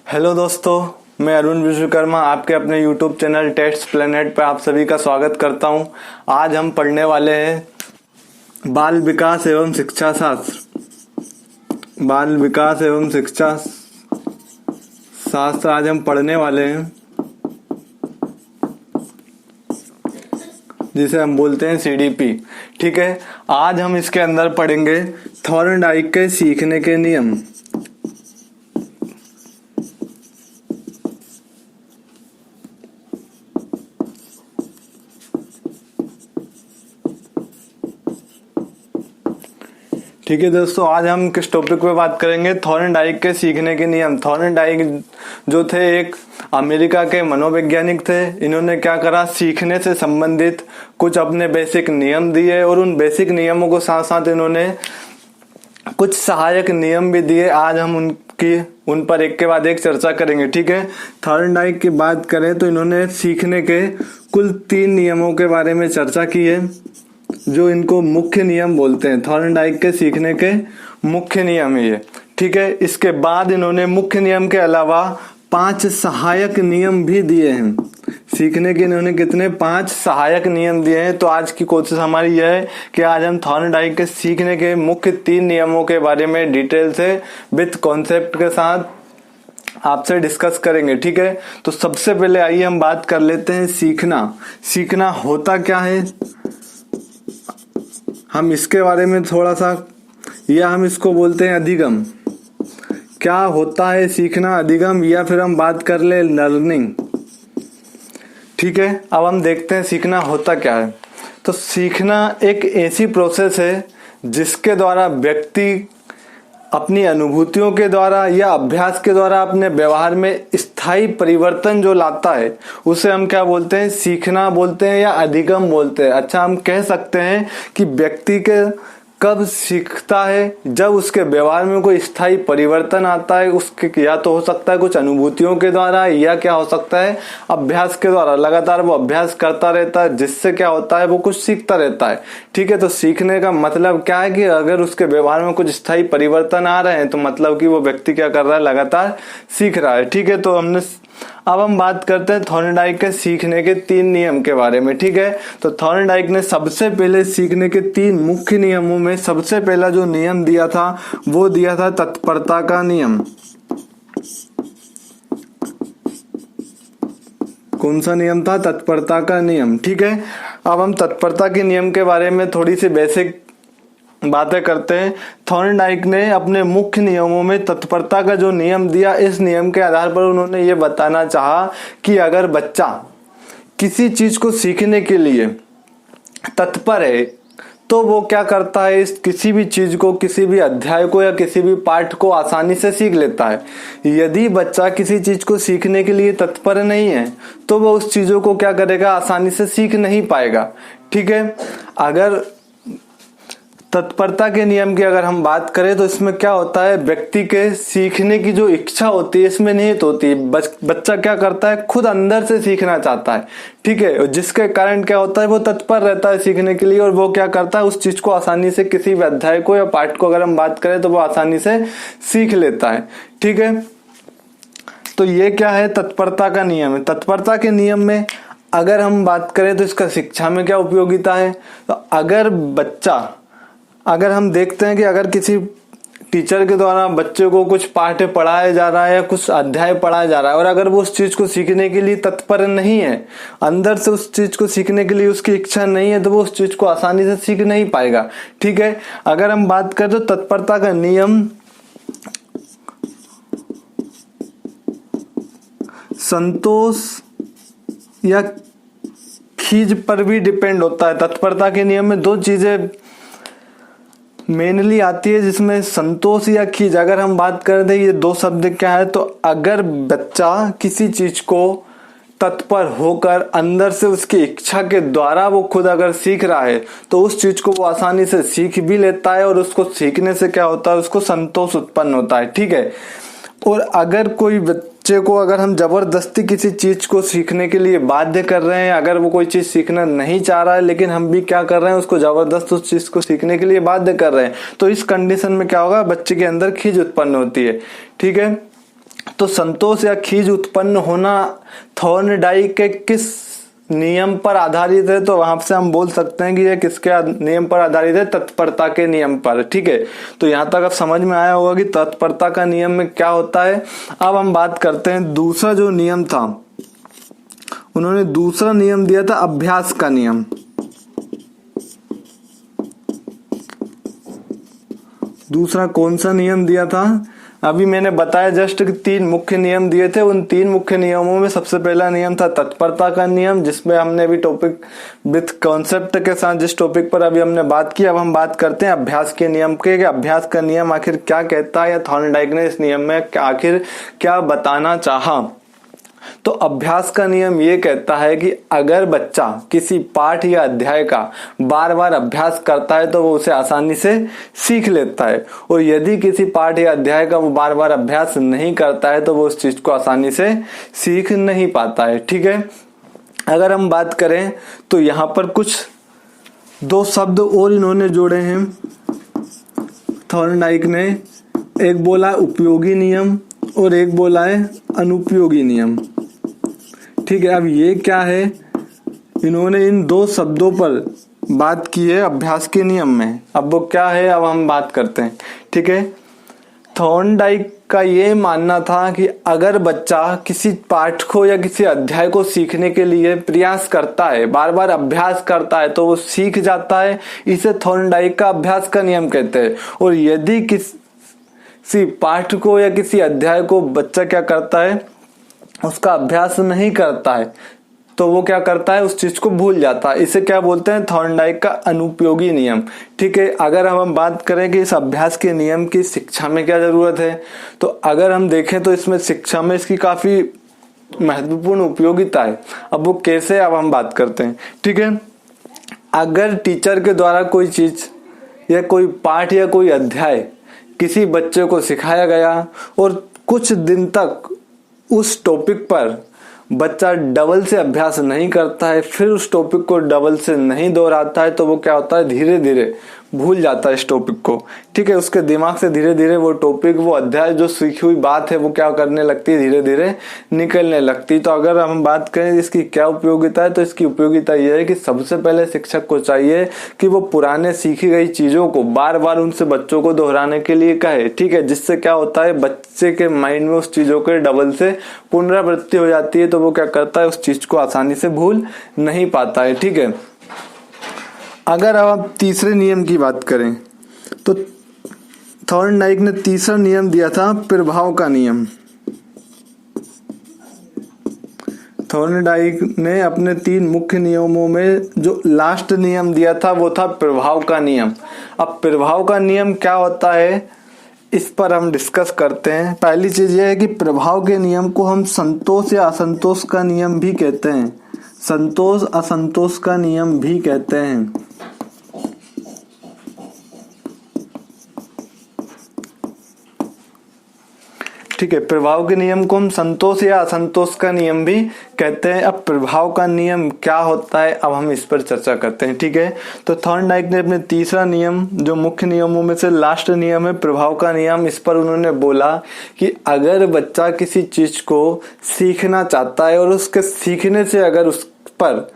Hello दोस्तों, मैं अरुण विश्वकर्मा आपके अपने YouTube चैनल टेस्ट प्लेनेट पर आप सभी का स्वागत करता हूं। आज हम पढ़ने वाले हैं बाल विकास एवं शिक्षा शास्त्र। बाल विकास एवं शिक्षा शास्त्र आज हम पढ़ने वाले हैं, जिसे हम बोलते हैं CDP। ठीक है, आज हम इसके अंदर पढ़ेंगे थॉर्नडाइक के सीखने के नियम। ठीक है दोस्तों, आज हम किस टॉपिक पे बात करेंगे? थॉर्नडाइक के सीखने के नियम। थॉर्नडाइक जो थे एक अमेरिका के मनोवैज्ञानिक थे। इन्होंने क्या करा, सीखने से संबंधित कुछ अपने बेसिक नियम दिए और उन बेसिक नियमों को साथ साथ इन्होंने कुछ सहायक नियम भी दिए। आज हम उन पर एक के बाद एक चर्चा करेंगे। ठीक है, थॉर्नडाइक की बात करें तो इन्होंने सीखने के कुल 3 नियमों के बारे में चर्चा की है, जो इनको मुख्य नियम बोलते हैं। थॉर्नडाइक के सीखने के मुख्य नियम ये। ठीक है, इसके बाद इन्होंने मुख्य नियम के अलावा 5 सहायक नियम भी दिए हैं। सीखने के इन्होंने कितने? 5 सहायक नियम दिए हैं। तो आज की कोशिश हमारी यह है कि आज हम थॉर्नडाइक के सीखने के मुख्य 3 नियमों के बारे में डिटेल से विद कॉन्सेप्ट के साथ आपसे डिस्कस करेंगे। ठीक है, तो सबसे पहले आइए हम बात कर लेते हैं सीखना। सीखना होता क्या है, हम इसके बारे में थोड़ा सा, या हम इसको बोलते हैं अधिगम। क्या होता है सीखना, अधिगम, या फिर हम बात कर ले लर्निंग। ठीक है, अब हम देखते हैं सीखना होता क्या है। तो सीखना एक ऐसी प्रोसेस है जिसके द्वारा व्यक्ति अपनी अनुभूतियों के द्वारा या अभ्यास के द्वारा अपने व्यवहार में स्थायी परिवर्तन जो लाता है, उसे हम क्या बोलते हैं? सीखना बोलते हैं या अधिगम बोलते हैं। अच्छा, हम कह सकते हैं कि व्यक्ति के कब सीखता है? जब उसके व्यवहार में कोई स्थायी परिवर्तन आता है। उसके या तो हो सकता है कुछ अनुभूतियों के द्वारा, या क्या हो सकता है अभ्यास के द्वारा। लगातार वो अभ्यास करता रहता है, जिससे क्या होता है वो कुछ सीखता रहता है। ठीक है, तो सीखने का मतलब क्या है कि अगर उसके व्यवहार में कुछ स्थायी परिवर्तन आ रहे हैं तो मतलब कि वो व्यक्ति क्या कर रहा है, लगातार सीख रहा है। ठीक है, तो अब हम बात करते हैं थॉर्नडाइक के सीखने के 3 नियम के बारे में। ठीक है, तो थॉर्नडाइक ने सबसे पहले सीखने के 3 मुख्य नियमों में सबसे पहला जो नियम दिया था वो दिया था तत्परता का नियम। कौन सा नियम था? तत्परता का नियम। ठीक है, अब हम तत्परता के नियम के बारे में थोड़ी सी बेसिक बातें करते हैं। थॉर्नडाइक ने अपने मुख्य नियमों में तत्परता का जो नियम दिया, इस नियम के आधार पर उन्होंने ये बताना चाहा कि अगर बच्चा किसी चीज को सीखने के लिए तत्पर है तो वो क्या करता है, इस किसी भी चीज को, किसी भी अध्याय को या किसी भी पाठ को आसानी से सीख लेता है। यदि बच्चा किसी चीज को सीखने के लिए तत्पर नहीं है तो वो उस चीजों को क्या करेगा, आसानी से सीख नहीं पाएगा। ठीक है, अगर तत्परता के नियम की अगर हम बात करें तो इसमें क्या होता है, व्यक्ति के सीखने की जो इच्छा होती है इसमें निहित होती है। बच्चा क्या करता है, खुद अंदर से सीखना चाहता है। ठीक है, जिसके कारण क्या होता है, वो तत्पर रहता है सीखने के लिए, और वो क्या करता है, उस चीज को आसानी से, किसी भी अध्याय को या पाठ को अगर हम बात करें तो वो आसानी से सीख लेता है। ठीक है, तो ये क्या है, तत्परता का नियम है। तत्परता के नियम में अगर हम बात करें तो इसका शिक्षा में क्या उपयोगिता है। तो अगर हम देखते हैं कि अगर किसी टीचर के द्वारा बच्चे को कुछ पाठ पढ़ाया जा रहा है या कुछ अध्याय पढ़ाया जा रहा है, और अगर वो उस चीज को सीखने के लिए तत्पर नहीं है, अंदर से उस चीज को सीखने के लिए उसकी इच्छा नहीं है, तो वो उस चीज को आसानी से सीख नहीं पाएगा। ठीक है, अगर हम बात करें तो तत्परता का नियम संतोष या खींच पर भी डिपेंड होता है। तत्परता के नियम में 2 चीजें मेनली आती है, जिसमें संतोष या खींच। अगर हम बात करें तो ये 2 शब्द क्या है, तो अगर बच्चा किसी चीज को तत्पर होकर अंदर से उसकी इच्छा के द्वारा वो खुद अगर सीख रहा है तो उस चीज को वो आसानी से सीख भी लेता है, और उसको सीखने से क्या होता है, उसको संतोष उत्पन्न होता है। ठीक है, और अगर कोई बच्चे को अगर हम जबरदस्ती किसी चीज को सीखने के लिए बाध्य कर रहे हैं, अगर वो कोई चीज सीखना नहीं चाह रहा है लेकिन हम भी क्या कर रहे हैं, उसको जबरदस्त उस चीज को सीखने के लिए बाध्य कर रहे हैं, तो इस कंडीशन में क्या होगा, बच्चे के अंदर खींच उत्पन्न होती है। ठीक है, तो संतोष या खीज उत्पन्न होना थॉर्नडाइक के किस नियम पर आधारित है? तो वहां से हम बोल सकते हैं कि ये किसके नियम पर आधारित है? तत्परता के नियम पर। ठीक है, तो यहां तक अब समझ में आया होगा कि तत्परता का नियम में क्या होता है। अब हम बात करते हैं दूसरा जो नियम था, उन्होंने दूसरा नियम दिया था अभ्यास का नियम। दूसरा कौन सा नियम दिया था? अभी मैंने बताया जस्ट कि 3 मुख्य नियम दिए थे। उन 3 मुख्य नियमों में सबसे पहला नियम था तत्परता का नियम, जिसमें हमने अभी टॉपिक विथ कॉन्सेप्ट के साथ जिस टॉपिक पर अभी हमने बात की, अब हम बात करते हैं अभ्यास के नियम के। अभ्यास का नियम आखिर क्या कहता है, या थॉर्नडाइक ने इस नियम में आखिर क्या बताना चाहा? तो अभ्यास का नियम ये कहता है कि अगर बच्चा किसी पाठ या अध्याय का बार बार अभ्यास करता है तो वो उसे आसानी से सीख लेता है, और यदि किसी पाठ या अध्याय का वो बार बार अभ्यास नहीं करता है तो वो उस चीज को आसानी से सीख नहीं पाता है। ठीक है, अगर हम बात करें तो यहाँ पर कुछ 2 शब्द और इन्होंने जोड़े हैं थॉर्नडाइक ने। एक बोला उपयोगी नियम और एक बोला है अनुपयोगी नियम। ठीक है, अब ये क्या है, इन्होंने इन 2 शब्दों पर बात की है अभ्यास के नियम में। अब वो क्या है, अब हम बात करते हैं। ठीक है, थॉर्नडाइक का ये मानना था कि अगर बच्चा किसी पाठ को या किसी अध्याय को सीखने के लिए प्रयास करता है, बार बार अभ्यास करता है, तो वो सीख जाता है। इसे थॉर्नडाइक का अभ्यास का नियम कहते हैं। और यदि किसी पाठ को या किसी अध्याय को बच्चा क्या करता है, उसका अभ्यास नहीं करता है, तो वो क्या करता है, उस चीज को भूल जाता है। इसे क्या बोलते हैं, थॉर्नडाइक का अनुपयोगी नियम। ठीक है, अगर हम बात करें कि इस अभ्यास के नियम की शिक्षा में क्या जरूरत है, तो अगर हम देखें तो इसमें शिक्षा में इसकी काफी महत्वपूर्ण उपयोगिता है। अब वो कैसे, अब हम बात करते हैं। ठीक है, अगर टीचर के द्वारा कोई चीज या कोई पाठ या कोई अध्याय किसी बच्चे को सिखाया गया और कुछ दिन तक उस टॉपिक पर बच्चा डबल से अभ्यास नहीं करता है, फिर उस टॉपिक को डबल से नहीं दोहराता है, तो वो क्या होता है, धीरे धीरे भूल जाता है इस टॉपिक को। ठीक है, उसके दिमाग से धीरे धीरे वो टॉपिक, वो अध्याय, जो सीखी हुई बात है, वो क्या करने लगती है, धीरे धीरे निकलने लगती। तो अगर हम बात करें इसकी क्या उपयोगिता है, तो इसकी उपयोगिता यह है कि सबसे पहले शिक्षक को चाहिए कि वो पुराने सीखी गई चीजों को बार बार उनसे बच्चों को दोहराने के लिए कहे। ठीक है, जिससे क्या होता है, बच्चे के माइंड में उस चीजों के डबल से पुनरावृत्ति हो जाती है, तो वो क्या करता है, उस चीज को आसानी से भूल नहीं पाता है। ठीक है, अगर अब तीसरे नियम की बात करें तो थॉर्नडाइक ने तीसरा नियम दिया था प्रभाव का नियम। थॉर्नडाइक ने अपने 3 मुख्य नियमों में जो लास्ट नियम दिया था वो था प्रभाव का नियम। अब प्रभाव का नियम क्या होता है, इस पर हम डिस्कस करते हैं। पहली चीज यह है कि प्रभाव के नियम को हम संतोष या असंतोष का नियम भी कहते हैं। संतोष असंतोष का नियम भी कहते हैं। ठीक है, प्रभाव के नियम को हम संतोष या असंतोष का नियम भी कहते हैं। अब प्रभाव का नियम क्या होता है, अब हम इस पर चर्चा करते हैं। ठीक है, तो थॉर्नडाइक ने अपने तीसरा नियम, जो मुख्य नियमों में से लास्ट नियम है प्रभाव का नियम, इस पर उन्होंने बोला कि अगर बच्चा किसी चीज को सीखना चाहता है और उसके सीखने से अगर उस पर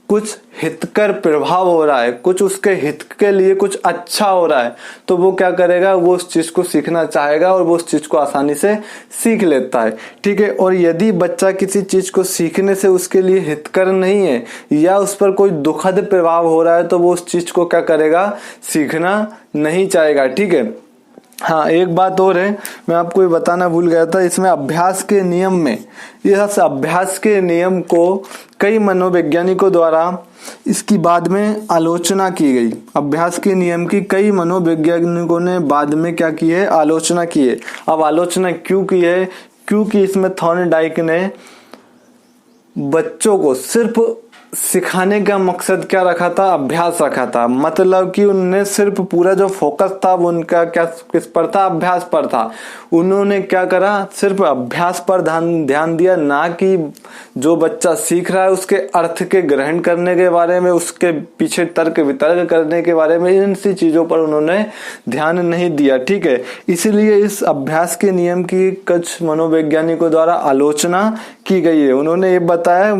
कुछ हितकर प्रभाव हो रहा है, कुछ उसके हित के लिए कुछ अच्छा हो रहा है, तो वो क्या करेगा, वो उस चीज को सीखना चाहेगा और वो उस चीज को आसानी से सीख लेता है। ठीक है, और यदि बच्चा किसी चीज को सीखने से उसके लिए हितकर नहीं है या उस पर कोई दुखद प्रभाव हो रहा है, तो वो उस चीज को क्या करेगा, सीखना नहीं चाहेगा। ठीक है, हाँ, एक बात और है, मैं आपको ये बताना भूल गया था, इसमें अभ्यास के नियम में, यह अभ्यास के नियम को कई मनोवैज्ञानिकों द्वारा इसकी बाद में आलोचना की गई। अभ्यास के नियम की कई मनोवैज्ञानिकों ने बाद में क्या की है, आलोचना की है। अब आलोचना क्यों की है, क्योंकि इसमें थॉर्नडाइक ने बच्चों को सिर्फ सिखाने का मकसद क्या रखा था, अभ्यास रखा था। मतलब कि उनने सिर्फ पूरा जो फोकस था वो उनका क्या किस पर था, अभ्यास पर था। उन्होंने क्या करा, सिर्फ अभ्यास पर ध्यान दिया, ना कि जो बच्चा सीख रहा है उसके अर्थ के ग्रहण करने के बारे में, उसके पीछे तर्क वितर्क करने के बारे में, इन सी चीजों पर उन्होंने ध्यान नहीं दिया। ठीक है, इसलिए इस अभ्यास के नियम की कुछ मनोवैज्ञानिकों द्वारा आलोचना की गई है। उन्होंने ये बताया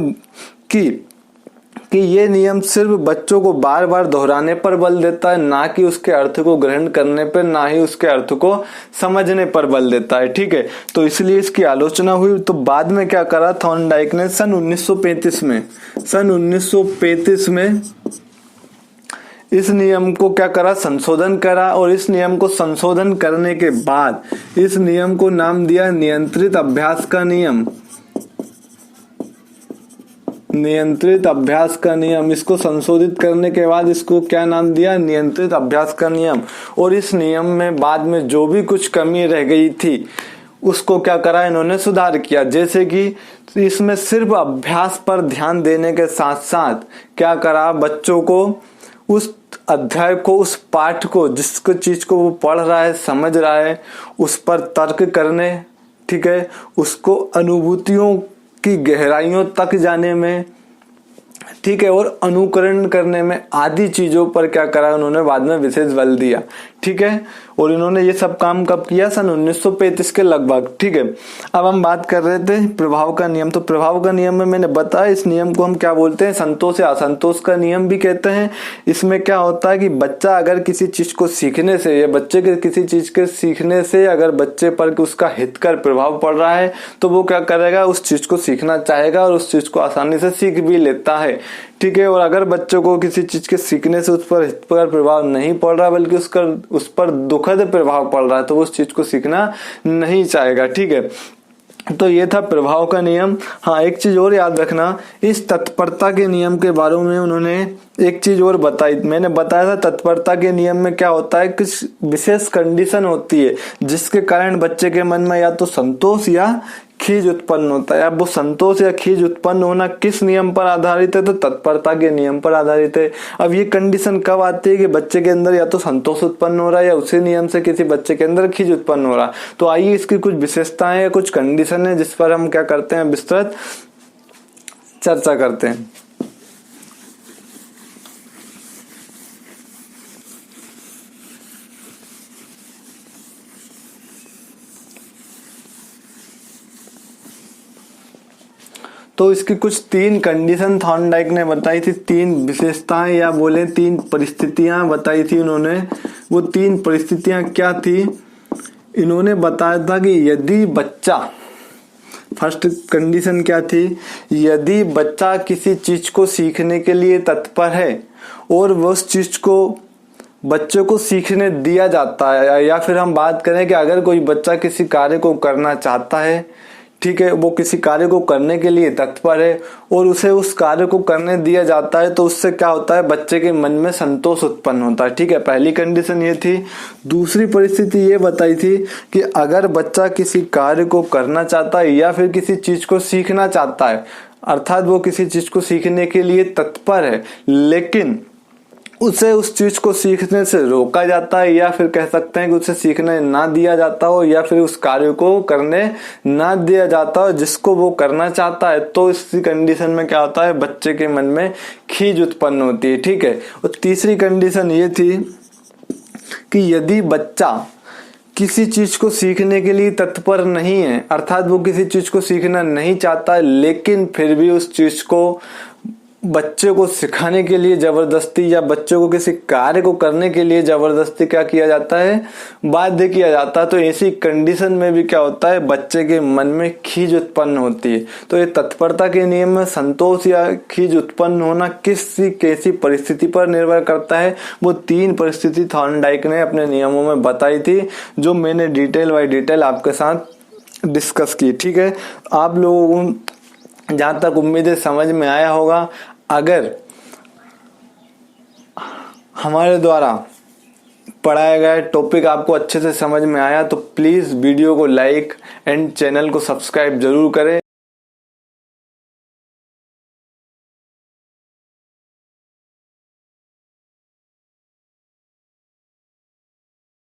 कि ये नियम सिर्फ बच्चों को बार बार दोहराने पर बल देता है, ना कि उसके अर्थ को ग्रहण करने पर, ना ही उसके अर्थ को समझने पर बल देता है। ठीक है, तो इसलिए इसकी आलोचना हुई। तो बाद में क्या करा थॉर्नडाइक ने, सन 1935 में इस नियम को क्या करा, संशोधन करा। और इस नियम को संशोधन करने के बाद इस नियम को नाम दिया नियंत्रित अभ्यास का नियम। नियंत्रित अभ्यास का नियम, इसको संशोधित करने के बाद इसको क्या नाम दिया, नियंत्रित अभ्यास का नियम। और इस नियम में बाद में जो भी कुछ कमी रह गई थी उसको क्या करा, इन्होंने सुधार किया। जैसे कि इसमें सिर्फ अभ्यास पर ध्यान देने के साथ साथ क्या करा, बच्चों को उस अध्याय को, उस पाठ को, जिसको चीज को वो पढ़ रहा है, समझ रहा है, उस पर तर्क करने, ठीक है, उसको अनुभूतियों की गहराइयों तक जाने में, ठीक है, और अनुकरण करने में, आदि चीजों पर क्या करा उन्होंने बाद में विशेष बल दिया। ठीक है, और इन्होंने ये सब काम कब किया, सन 1935 के लगभग। ठीक है, अब हम बात कर रहे थे प्रभाव का नियम। तो प्रभाव का नियम में मैंने बताया, इस नियम को हम क्या बोलते हैं, संतोष या असंतोष का नियम भी कहते हैं। इसमें क्या होता है कि बच्चा अगर किसी चीज को सीखने से, या बच्चे के किसी चीज के सीखने से अगर बच्चे पर उसका हितकर प्रभाव पड़ रहा है तो वो क्या करेगा, उस चीज को सीखना चाहेगा और उस चीज को आसानी से सीख भी लेता है। ठीक है, और अगर बच्चों को किसी चीज के सीखने से उस पर हितकर प्रभाव नहीं पड़ रहा बल्कि उस पर दुखद प्रभाव पड़ रहा है तो वो उस चीज को सीखना नहीं चाहेगा। ठीक है, तो ये था प्रभाव का नियम। हाँ, एक चीज और याद रखना, इस तत्परता के नियम के बारे में उन्होंने एक चीज और बताई। मैंने बताया था तत्परता के नियम में क्या होता है, कुछ विशेष कंडीशन होती है जिसके कारण बच्चे के मन में या तो संतोष या खीज उत्पन्न होता है। अब वो संतोष या खीज उत्पन्न होना किस नियम पर आधारित है, तो तत्परता के नियम पर आधारित है। अब ये कंडीशन कब आती है कि बच्चे के अंदर या तो संतोष उत्पन्न हो रहा है या उसी नियम से किसी बच्चे के अंदर खीज उत्पन्न हो रहा है। तो आइए इसकी कुछ विशेषताएं या कुछ कंडीशन है जिस पर हम क्या करते हैं, विस्तृत चर्चा करते हैं। तो इसकी कुछ 3 कंडीशन थॉर्नडाइक ने बताई थी, 3 विशेषताएं या बोले 3 परिस्थितियां बताई थी उन्होंने। वो 3 परिस्थितियां क्या थी, इन्होंने बताया था कि यदि बच्चा, फर्स्ट कंडीशन क्या थी, यदि बच्चा किसी चीज को सीखने के लिए तत्पर है और वो उस चीज को बच्चे को सीखने दिया जाता है, या फिर हम बात करें कि अगर कोई बच्चा किसी कार्य को करना चाहता है, ठीक है, वो किसी कार्य को करने के लिए तत्पर है और उसे उस कार्य को करने दिया जाता है तो उससे क्या होता है, बच्चे के मन में संतोष उत्पन्न होता है। ठीक है, पहली कंडीशन ये थी। दूसरी परिस्थिति ये बताई थी कि अगर बच्चा किसी कार्य को करना चाहता है या फिर किसी चीज को सीखना चाहता है, अर्थात वो किसी चीज को सीखने के लिए तत्पर है लेकिन उसे उस चीज को सीखने से रोका जाता है, या फिर कह सकते हैं कि उसे सीखने ना दिया जाता हो, या फिर उस कार्य को करने ना दिया जाता हो जिसको वो करना चाहता है, तो इसी कंडीशन में क्या होता है, बच्चे के मन में खीज उत्पन्न होती है। ठीक है, और तीसरी कंडीशन ये थी कि यदि बच्चा किसी चीज को सीखने के लिए तत्पर नहीं है, अर्थात वो किसी चीज को सीखना नहीं चाहता है लेकिन फिर भी उस चीज को बच्चे को सिखाने के लिए जबरदस्ती या बच्चे को किसी कार्य को करने के लिए जबरदस्ती क्या किया जाता है, बाध्य किया जाता है, तो ऐसी कंडीशन में भी क्या होता है, बच्चे के मन में खीज उत्पन्न होती है। तो ये तत्परता के नियम में संतोष या खीज उत्पन्न होना किसी कैसी परिस्थिति पर निर्भर करता है, वो 3 परिस्थिति थॉर्नडाइक ने अपने नियमों में बताई थी जो मैंने डिटेल बाय डिटेल आपके साथ डिस्कस की। ठीक है, आप लोगों को जहां तक उम्मीद है समझ में आया होगा। अगर हमारे द्वारा पढ़ाया गया टॉपिक आपको अच्छे से समझ में आया तो प्लीज वीडियो को लाइक एंड चैनल को सब्सक्राइब जरूर करें।